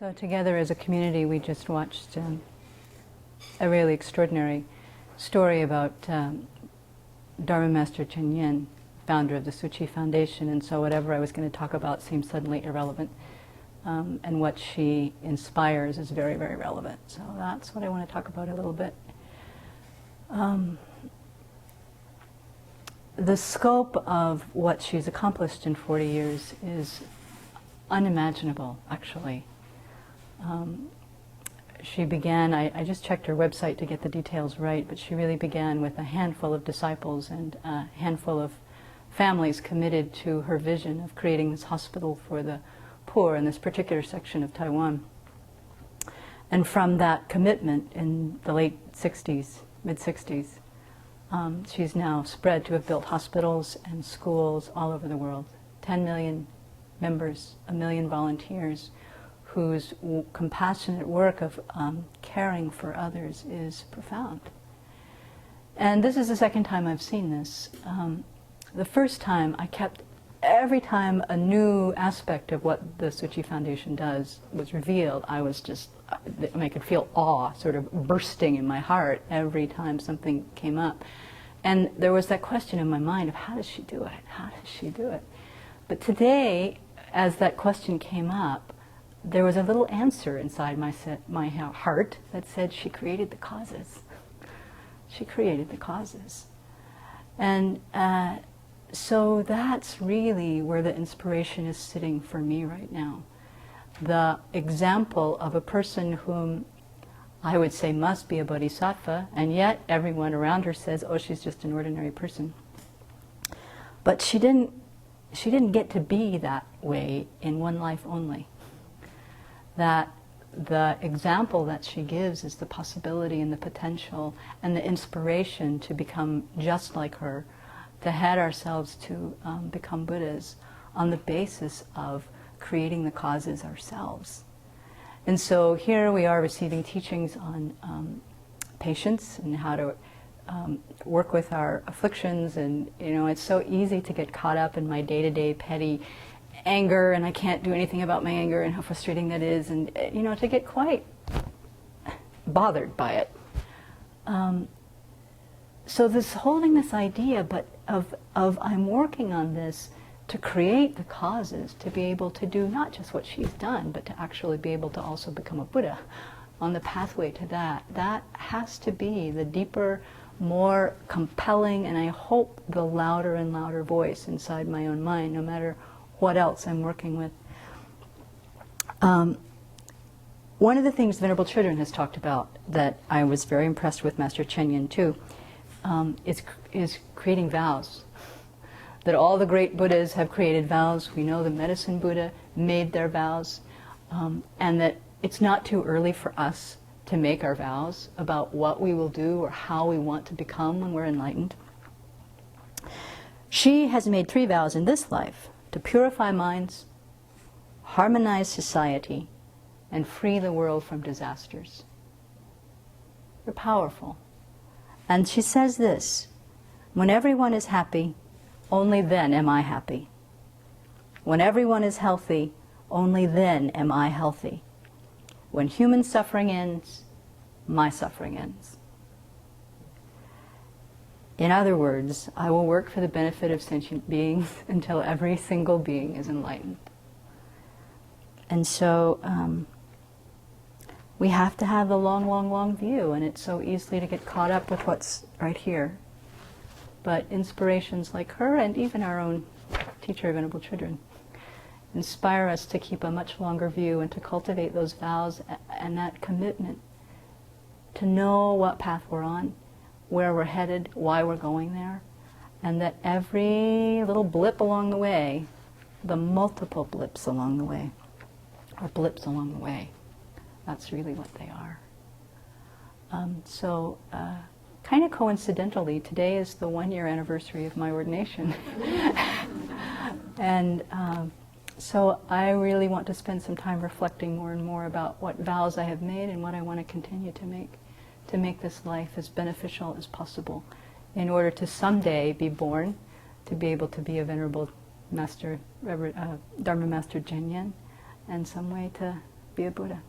So together as a community, we just watched a really extraordinary story about Dharma Master Chen Yin, founder of the Tzu Chi Foundation, and so whatever I was going to talk about seemed suddenly irrelevant. And what she inspires is very, very relevant. So that's what I want to talk about a little bit. The scope of what she's accomplished in 40 years is unimaginable, actually. She began, I just checked her website to get the details right, but she really began with a handful of disciples and a handful of families committed to her vision of creating this hospital for the poor in this particular section of Taiwan. And from that commitment in the late 60s, mid-60s, she's now spread to have built hospitals and schools all over the world. 10 million members, 1 million volunteers, whose compassionate work of caring for others is profound. And this is the second time I've seen this. The first time I kept, every time a new aspect of what the Tzu Chi Foundation does was revealed, I was just, I could feel awe sort of bursting in my heart every time something came up. And there was that question in my mind of how does she do it? How does she do it? But today, as that question came up, there was a little answer inside my heart that said she created the causes. She created the causes. And so that's really where the inspiration is sitting for me right now. The example of a person whom I would say must be a bodhisattva, and yet everyone around her says, oh, she's just an ordinary person. But she didn't get to be that way in one life only. That the example that she gives is the possibility and the potential and the inspiration to become just like her, to head ourselves to become Buddhas on the basis of creating the causes ourselves. And so here we are receiving teachings on patience and how to work with our afflictions. And you know, it's so easy to get caught up in my day-to-day petty anger, and I can't do anything about my anger, and how frustrating that is, and you know, to get quite bothered by it. So this holding this idea, but of I'm working on this to create the causes, to be able to do not just what she's done, but to actually be able to also become a Buddha on the pathway to that. That has to be the deeper, more compelling, and I hope the louder and louder voice inside my own mind, no matter what else I'm working with. One of the things Venerable Children has talked about that I was very impressed with Master Chen Yin too, is creating vows. That all the great Buddhas have created vows. We know the Medicine Buddha made their vows, and that it's not too early for us to make our vows about what we will do or how we want to become when we're enlightened. She has made 3 vows in this life: to purify minds, harmonize society, and free the world from disasters. They're powerful. And she says this: when everyone is happy, only then am I happy. When everyone is healthy, only then am I healthy. When human suffering ends, my suffering ends. In other words, I will work for the benefit of sentient beings until every single being is enlightened. And so we have to have the long, long, long view, and it's so easily to get caught up with what's right here. But inspirations like her, and even our own teacher, Venerable Children, inspire us to keep a much longer view and to cultivate those vows and that commitment to know what path we're on, where we're headed, why we're going there, and that every little blip along the way, the multiple blips along the way, or blips along the way, that's really what they are. Kind of coincidentally, today is the 1-year anniversary of my ordination. And so I really want to spend some time reflecting more and more about what vows I have made and what I want to continue to make this life as beneficial as possible in order to someday be born, to be able to be a Venerable Master, Dharma Master Chen Yin, and some way to be a Buddha.